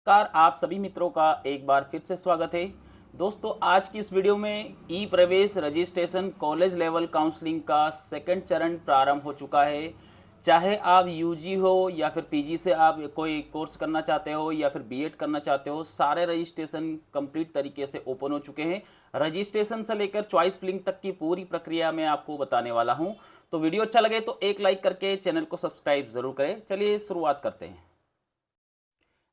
नमस्कार आप सभी मित्रों का एक बार फिर से स्वागत है। दोस्तों आज की इस वीडियो में ई प्रवेश रजिस्ट्रेशन कॉलेज लेवल काउंसलिंग का सेकंड चरण प्रारंभ हो चुका है। चाहे आप यूजी हो या फिर पीजी से आप कोई कोर्स करना चाहते हो या फिर बीएड करना चाहते हो, सारे रजिस्ट्रेशन कंप्लीट तरीके से ओपन हो चुके हैं। रजिस्ट्रेशन से लेकर चॉइस फिलिंग तक की पूरी प्रक्रिया मैं आपको बताने वाला हूं। तो वीडियो अच्छा लगे तो एक लाइक करके चैनल को सब्सक्राइब जरूर करें। चलिए शुरुआत करते हैं।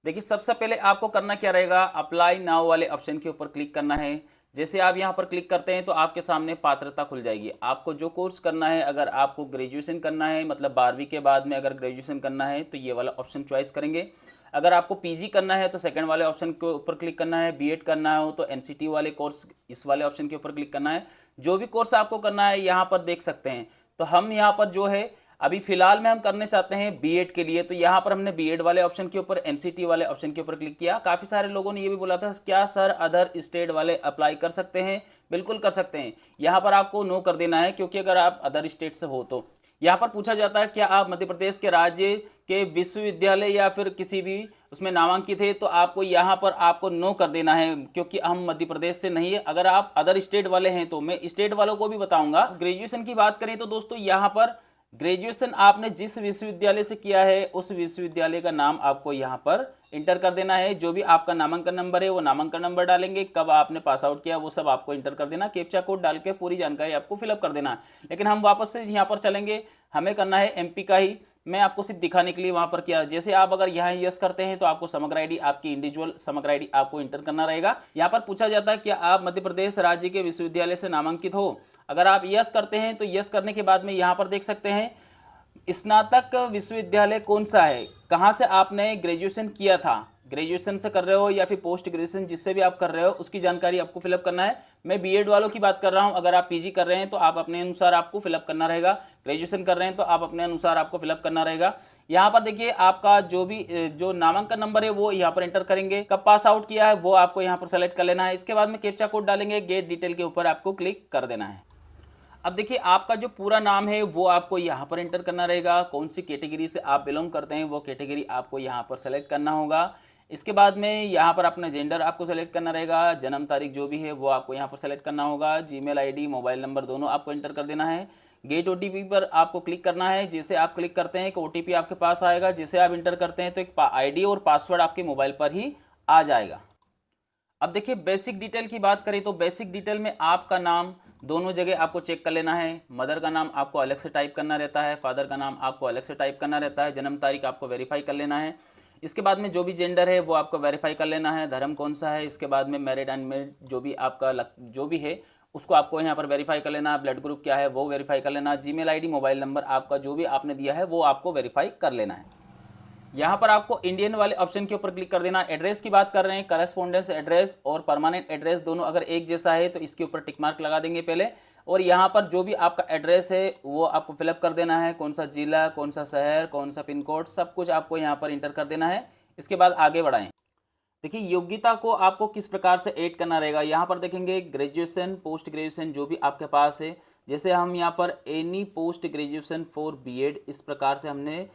देखिए सबसे पहले आपको करना क्या रहेगा, अप्लाई नाउ वाले ऑप्शन के ऊपर क्लिक करना है। जैसे आप यहां पर क्लिक करते हैं तो आपके सामने पात्रता खुल जाएगी। आपको जो कोर्स करना है, अगर आपको ग्रेजुएशन करना है मतलब 12वीं के बाद में अगर ग्रेजुएशन करना है तो ये वाला ऑप्शन चॉइस करेंगे। अगर आपको पीजी करना है तो सेकंड वाले ऑप्शन के ऊपर क्लिक करना है। बीएड करना हो तो एनसीटी वाले कोर्स इस वाले ऑप्शन के ऊपर क्लिक करना है। जो भी कोर्स आपको करना है यहाँ पर देख सकते हैं। तो हम यहाँ पर जो है अभी फिलहाल में हम करने चाहते हैं बीएड के लिए, तो यहाँ पर हमने बीएड वाले ऑप्शन के ऊपर एनसीटी वाले ऑप्शन के ऊपर क्लिक किया। काफ़ी सारे लोगों ने ये भी बोला था क्या सर अदर स्टेट वाले अप्लाई कर सकते हैं? बिल्कुल कर सकते हैं। यहाँ पर आपको नो कर देना है, क्योंकि अगर आप अदर स्टेट से हो तो यहाँ पर पूछा जाता है क्या आप मध्य प्रदेश के राज्य के विश्वविद्यालय या फिर किसी भी उसमें नामांकित है, तो आपको यहाँ पर आपको नो कर देना है, क्योंकि हम मध्य प्रदेश से नहीं है। अगर आप अदर स्टेट वाले हैं तो मैं स्टेट वालों को भी बताऊंगा। ग्रेजुएशन की बात करें तो दोस्तों यहाँ पर ग्रेजुएशन आपने जिस विश्वविद्यालय से किया है उस विश्वविद्यालय का नाम आपको यहाँ पर इंटर कर देना है। जो भी आपका नामांकन नंबर है वो नामांकन नंबर डालेंगे, कब आपने पास आउट किया वो सब आपको इंटर कर देना। कैप्चा कोड डाल के पूरी जानकारी आपको फिलअप कर देना है। लेकिन हम वापस से यहाँ पर चलेंगे, हमें करना है एमपी का ही। मैं आपको सिर्फ दिखाने के लिए वहाँ पर किया। जैसे आप अगर यहाँ यस करते हैं तो आपको समग्र आईडी, आपकी इंडिविजुअल समग्र आईडी आपको इंटर करना रहेगा। यहाँ पर पूछा जाता है कि आप मध्य प्रदेश राज्य के विश्वविद्यालय से नामांकित हो। अगर आप यस करते हैं तो यस करने के बाद में यहाँ पर देख सकते हैं स्नातक विश्वविद्यालय कौन सा है, कहाँ से आपने ग्रेजुएशन किया था, ग्रेजुएशन से कर रहे हो या फिर पोस्ट ग्रेजुएशन जिससे भी आप कर रहे हो उसकी जानकारी आपको फिलअप करना है। मैं बीएड वालों की बात कर रहा हूं। अगर आप पीजी कर रहे हैं तो आप अपने अनुसार आपको फिलअप करना रहेगा। ग्रेजुएशन कर रहे हैं तो आप अपने अनुसार आपको फिलअप करना रहेगा। यहाँ पर देखिए आपका जो नामांकन नंबर है वो यहाँ पर एंटर करेंगे। कब पास आउट किया है वो आपको यहाँ पर सेलेक्ट कर लेना है। इसके बाद में कैप्चा कोड डालेंगे, गेट डिटेल के ऊपर आपको क्लिक कर देना है। अब देखिए आपका जो पूरा नाम है वो आपको यहाँ पर एंटर करना रहेगा। कौन सी कैटेगरी से आप बिलोंग करते हैं वो कैटेगरी आपको यहाँ पर सेलेक्ट करना होगा। इसके बाद में यहाँ पर अपना जेंडर आपको सेलेक्ट करना रहेगा। जन्म तारीख जो भी है वो आपको यहाँ पर सेलेक्ट करना होगा। जीमेल आईडी, मोबाइल नंबर दोनों आपको एंटर कर देना है। गेट ओटीपी पर आपको क्लिक करना है। जैसे आप क्लिक करते हैं एक ओटीपी आपके पास आएगा। जैसे आप इंटर करते हैं तो एक आईडी और पासवर्ड आपके मोबाइल पर ही आ जाएगा। अब देखिए बेसिक डिटेल की बात करें तो बेसिक डिटेल में आपका नाम दोनों जगह आपको चेक कर लेना है। मदर का नाम आपको अलग से टाइप करना रहता है, फादर का नाम आपको अलग से टाइप करना रहता है। जन्म तारीख आपको वेरीफाई कर लेना है। इसके बाद में जो भी जेंडर है वो आपको वेरीफाई कर लेना है। धर्म कौन सा है, इसके बाद में मैरिड अनमैरिड जो भी आपका जो भी है उसको आपको यहाँ पर वेरीफाई कर लेना। ब्लड ग्रुप क्या है वो वेरीफाई कर लेना। जीमेल आईडी, मोबाइल नंबर आपका जो भी आपने दिया है वो आपको वेरीफाई कर लेना है। यहाँ पर आपको इंडियन वाले ऑप्शन के ऊपर क्लिक कर देना। एड्रेस की बात कर रहे हैं, करस्पॉन्डेंस एड्रेस और परमानेंट एड्रेस दोनों अगर एक जैसा है तो इसके ऊपर टिक मार्क लगा देंगे पहले। और यहाँ पर जो भी आपका एड्रेस है वो आपको फिलअप कर देना है। कौन सा जिला, कौन सा शहर, कौन सा पिन कोड, सब कुछ आपको यहाँ पर इंटर कर देना है। इसके बाद आगे बढ़ाएं। देखिए योग्यता को आपको किस प्रकार से ऐड करना रहेगा। यहाँ पर देखेंगे ग्रेजुएशन, पोस्ट ग्रेजुएशन जो भी आपके पास है। जैसे हम यहाँ पर any post graduation for BEd, इस प्रकार से हमने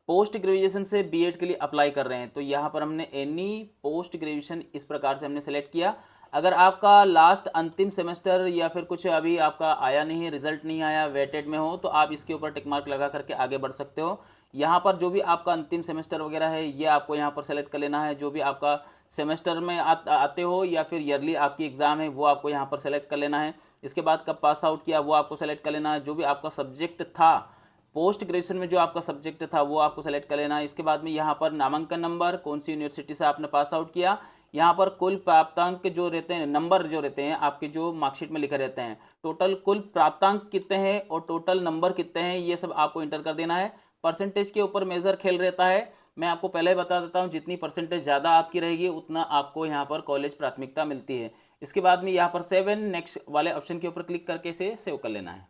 पोस्ट ग्रेजुएशन से बीएड के लिए अप्लाई कर रहे हैं तो यहाँ पर हमने एनी पोस्ट ग्रेजुएशन इस प्रकार से हमने सेलेक्ट किया। अगर आपका लास्ट अंतिम सेमेस्टर या फिर कुछ अभी आपका आया नहीं है, रिजल्ट नहीं आया, वेटेड में हो, तो आप इसके ऊपर टिक मार्क लगा करके आगे बढ़ सकते हो। यहाँ पर जो भी आपका अंतिम सेमेस्टर वगैरह है ये आपको यहाँ पर सेलेक्ट कर लेना है। जो भी आपका सेमेस्टर में आते हो या फिर ईयरली आपकी एग्ज़ाम है वो आपको यहाँ पर सेलेक्ट कर लेना है। इसके बाद कब पास आउट किया वो आपको सेलेक्ट कर लेना है। जो भी आपका सब्जेक्ट था पोस्ट ग्रेजुएशन में, जो आपका सब्जेक्ट था वो आपको सेलेक्ट कर लेना है। इसके बाद में यहाँ पर नामांकन नंबर, कौन सी यूनिवर्सिटी से आपने पास आउट किया। यहाँ पर कुल प्राप्तांक जो रहते हैं, नंबर जो रहते हैं आपके जो मार्कशीट में लिखे रहते हैं, टोटल कुल प्राप्तांक कितने हैं और टोटल नंबर कितने हैं ये सब आपको इंटर कर देना है। परसेंटेज के ऊपर मेजर खेल रहता है। मैं आपको पहले ही बता देता हूँ, जितनी परसेंटेज ज़्यादा आपकी रहेगी उतना आपको यहाँ पर कॉलेज प्राथमिकता मिलती है। इसके बाद में यहाँ पर 7 नेक्स्ट वाले ऑप्शन के ऊपर क्लिक करके इसे सेव कर लेना है।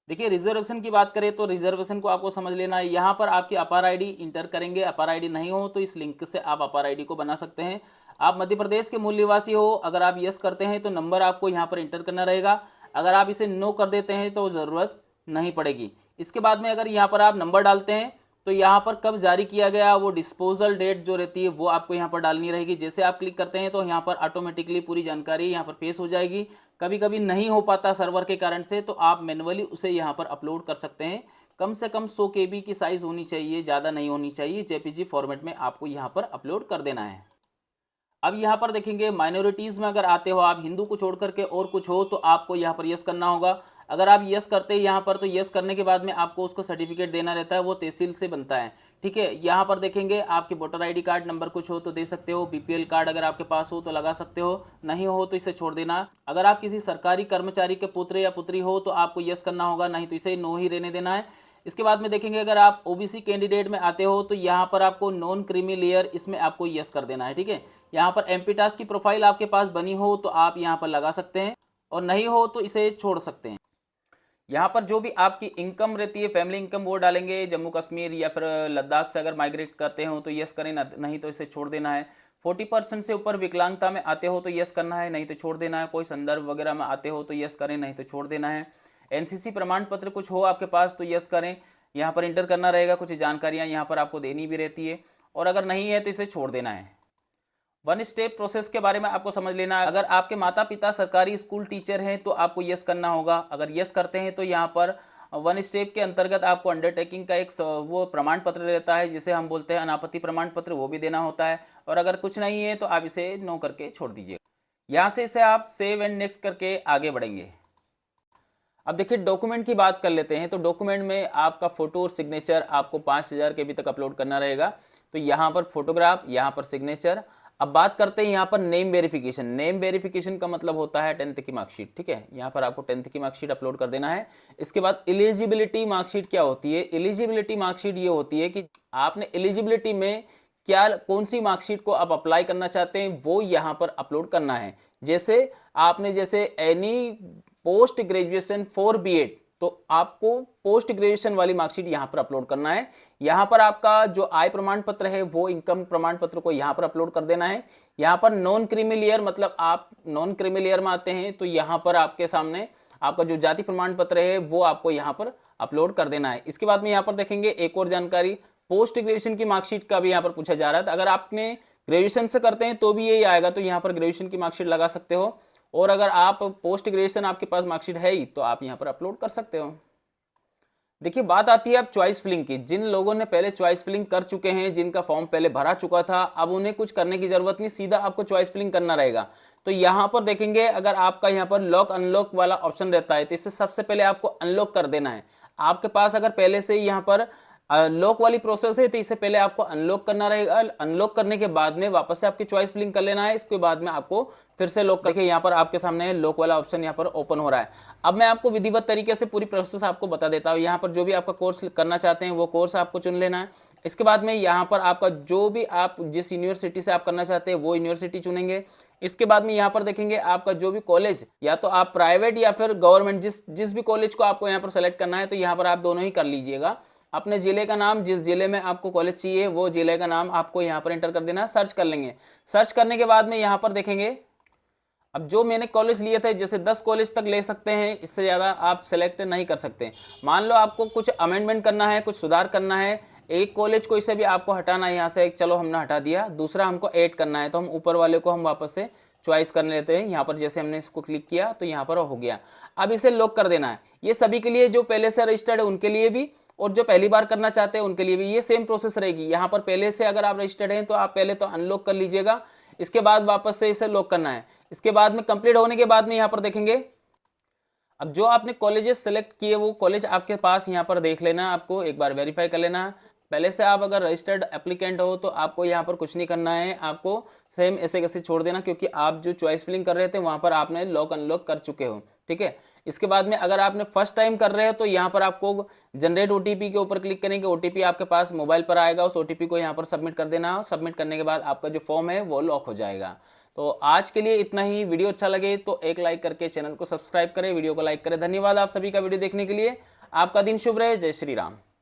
देखिए रिजर्वेशन की बात करें तो रिजर्वेशन को आपको समझ लेना है। यहाँ पर आपकी अपार आईडी इंटर करेंगे। अपार आईडी नहीं हो तो इस लिंक से आप अपार आईडी को बना सकते हैं। आप मध्य प्रदेश के मूल निवासी हो, अगर आप यस करते हैं तो नंबर आपको यहाँ पर इंटर करना रहेगा। अगर आप इसे नो कर देते हैं तो ज़रूरत नहीं पड़ेगी। इसके बाद में अगर यहाँ पर आप नंबर डालते हैं तो यहाँ पर कब जारी किया गया, वो डिस्पोजल डेट जो रहती है वो आपको यहाँ पर डालनी रहेगी। जैसे आप क्लिक करते हैं तो यहाँ पर ऑटोमेटिकली पूरी जानकारी यहाँ पर पेश हो जाएगी। कभी कभी नहीं हो पाता सर्वर के कारण से, तो आप मैन्युअली उसे यहाँ पर अपलोड कर सकते हैं। कम से कम 100 KB की साइज़ होनी चाहिए, ज़्यादा नहीं होनी चाहिए। JPG फॉर्मेट में आपको यहाँ पर अपलोड कर देना है। अब यहाँ पर देखेंगे माइनॉरिटीज़ में अगर आते हो आप, हिंदू को छोड़ करके और कुछ हो तो आपको यहाँ पर यस करना होगा। अगर आप यस करते हैं यहाँ पर, तो यस करने के बाद में आपको उसको सर्टिफिकेट देना रहता है, वो तहसील से बनता है। ठीक है, यहाँ पर देखेंगे आपके वोटर ID कार्ड नंबर कुछ हो तो दे सकते हो, BPL कार्ड अगर आपके पास हो तो लगा सकते हो, नहीं हो तो इसे छोड़ देना। अगर आप किसी सरकारी कर्मचारी के पुत्र या पुत्री हो तो आपको यस करना होगा, नहीं तो इसे नो ही रहने देना है। इसके बाद में देखेंगे अगर आप OBC कैंडिडेट में आते हो तो यहाँ पर आपको नॉन क्रीमी लेयर, इसमें आपको यस कर देना है। ठीक है, यहाँ पर एमपीटास की प्रोफाइल आपके पास बनी हो तो आप यहाँ पर लगा सकते हैं, और नहीं हो तो इसे छोड़ सकते हैं। यहाँ पर जो भी आपकी इनकम रहती है, फैमिली इनकम, वो डालेंगे। जम्मू कश्मीर या फिर लद्दाख से अगर माइग्रेट करते हो तो यस करें, नहीं तो इसे छोड़ देना है। 40% से ऊपर विकलांगता में आते हो तो यस करना है, नहीं तो छोड़ देना है। कोई संदर्भ वगैरह में आते हो तो यस करें, नहीं तो छोड़ देना है। NCC प्रमाण पत्र कुछ हो आपके पास तो यस करें, यहाँ पर इंटर करना रहेगा। कुछ जानकारियाँ यहाँ पर आपको देनी भी रहती है, और अगर नहीं है तो इसे छोड़ देना है। 1 स्टेप प्रोसेस के बारे में आपको समझ लेना है। अगर आपके माता पिता सरकारी स्कूल टीचर हैं तो आपको यस करना होगा। अगर यस करते हैं तो यहाँ पर 1 स्टेप के अंतर्गत आपको अंडरटेकिंग का एक वो प्रमाण पत्र रहता है, जिसे हम बोलते हैं अनापत्ति प्रमाण पत्र, वो भी देना होता है। और अगर कुछ नहीं है तो आप इसे नो करके छोड़ दीजिए। यहाँ से इसे आप सेव एंड नेक्स्ट करके आगे बढ़ेंगे। अब देखिए डॉक्यूमेंट की बात कर लेते हैं। तो डॉक्यूमेंट में आपका फोटो और सिग्नेचर आपको 5000 KB तक अपलोड करना रहेगा। तो यहाँ पर फोटोग्राफ, यहाँ पर सिग्नेचर। अब बात करते हैं यहाँ पर नेम वेरिफिकेशन। नेम वेरिफिकेशन का मतलब होता है 10th की मार्कशीट। ठीक है, यहाँ पर आपको 10th की मार्कशीट अपलोड कर देना है। इसके बाद एलिजिबिलिटी मार्कशीट क्या होती है? एलिजिबिलिटी मार्कशीट ये होती है कि आपने एलिजिबिलिटी में क्या, कौन सी मार्कशीट को आप अप्लाई करना चाहते हैं, वो यहाँ पर अपलोड करना है। जैसे आपने any post graduation for B.Ed, तो आपको पोस्ट ग्रेजुएशन वाली मार्कशीट यहाँ पर अपलोड करना है। यहाँ पर आपका जो आय प्रमाण पत्र है वो इनकम प्रमाण पत्र को यहाँ पर अपलोड कर देना है। यहाँ पर नॉन क्रीमी लेयर, मतलब आप नॉन क्रीमी लेयर में आते हैं तो यहाँ पर आपके सामने आपका जो जाति प्रमाण पत्र है वो आपको यहाँ पर अपलोड कर देना है। इसके बाद में यहाँ पर देखेंगे एक और जानकारी, पोस्ट ग्रेजुएशन की मार्कशीट का भी यहाँ पर पूछा जा रहा है। अगर आपने ग्रेजुएशन से करते हैं तो भी यही आएगा, तो यहाँ पर ग्रेजुएशन की मार्कशीट लगा सकते हो। और अगर आप पोस्ट ग्रेजुएशन आपके पास मार्कशीट है ही तो आप यहाँ पर अपलोड कर सकते हो। देखिए बात आती है अब चॉइस फिलिंग की। जिन लोगों ने पहले चॉइस फिलिंग कर चुके हैं, जिनका फॉर्म पहले भरा चुका था, अब उन्हें कुछ करने की जरूरत नहीं, सीधा आपको चॉइस फिलिंग करना रहेगा। तो यहाँ पर देखेंगे अगर आपका यहाँ पर लॉक अनलॉक वाला ऑप्शन रहता है तो इससे सबसे पहले आपको अनलॉक कर देना है। आपके पास अगर पहले से यहाँ पर लॉक वाली प्रोसेस है तो इससे पहले आपको अनलॉक करना रहेगा। अनलॉक करने के बाद में वापस से आपकी चॉइस फिलिंग कर लेना है। इसके बाद में आपको फिर से लॉक करके यहाँ पर आपके सामने लॉक वाला ऑप्शन यहाँ पर ओपन हो रहा है। अब मैं आपको विधिवत तरीके से पूरी प्रोसेस आपको बता देता हूँ। यहाँ पर जो भी आपका कोर्स करना चाहते हैं वो कोर्स आपको चुन लेना है। इसके बाद में यहाँ पर आपका जो भी आप जिस यूनिवर्सिटी से आप करना चाहते हैं वो यूनिवर्सिटी चुनेंगे। इसके बाद में यहाँ पर देखेंगे आपका जो भी कॉलेज, या तो आप प्राइवेट या फिर गवर्नमेंट, जिस भी कॉलेज को आपको यहाँ पर सेलेक्ट करना है तो यहाँ पर आप दोनों ही कर लीजिएगा। अपने जिले का नाम, जिस जिले में आपको कॉलेज चाहिए वो जिले का नाम आपको यहाँ पर एंटर कर देना, सर्च कर लेंगे। सर्च करने के बाद में यहाँ पर देखेंगे अब जो मैंने कॉलेज लिए थे, जैसे 10 कॉलेज तक ले सकते हैं, इससे ज़्यादा आप सेलेक्ट नहीं कर सकते। मान लो आपको कुछ अमेंडमेंट करना है, कुछ सुधार करना है, एक कॉलेज कोई से भी आपको हटाना है यहाँ से, चलो हमने हटा दिया, दूसरा हमको ऐड करना है तो हम ऊपर वाले को हम वापस से चॉइस कर लेते हैं। यहाँ पर जैसे हमने इसको क्लिक किया तो यहाँ पर हो गया। अब इसे लॉक कर देना है। ये सभी के लिए, जो पहले से रजिस्टर्ड है उनके लिए भी और जो पहली बार करना चाहते हैं उनके लिए भी ये सेम प्रोसेस रहेगी। यहाँ पर पहले से अगर आप रजिस्टर्ड हैं तो आप पहले तो अनलॉक कर लीजिएगा, इसके बाद वापस से इसे लॉक करना है। इसके बाद में कंप्लीट होने के बाद में यहाँ पर देखेंगे अब जो आपने कॉलेजेस सेलेक्ट किए वो कॉलेज आपके पास यहाँ पर देख लेना, आपको एक बार वेरीफाई कर लेना। पहले से आप अगर रजिस्टर्ड एप्लीकेंट हो तो आपको यहाँ पर कुछ नहीं करना है, आपको सेम ऐसे कैसे छोड़ देना, क्योंकि आप जो चॉइस फिलिंग कर रहे थे वहाँ पर आपने लॉक अनलॉक कर चुके हो। ठीक है, इसके बाद में अगर आपने फर्स्ट टाइम कर रहे हो तो यहाँ पर आपको जनरेट OTP के ऊपर क्लिक करेंगे। OTP आपके पास मोबाइल पर आएगा, उस OTP को यहाँ पर सबमिट कर देना। सबमिट करने के बाद आपका जो फॉर्म है वो लॉक हो जाएगा। तो आज के लिए इतना ही। वीडियो अच्छा लगे तो एक लाइक करके चैनल को सब्सक्राइब करें, वीडियो को लाइक करें। धन्यवाद आप सभी का वीडियो देखने के लिए। आपका दिन शुभ रहे। जय श्री राम।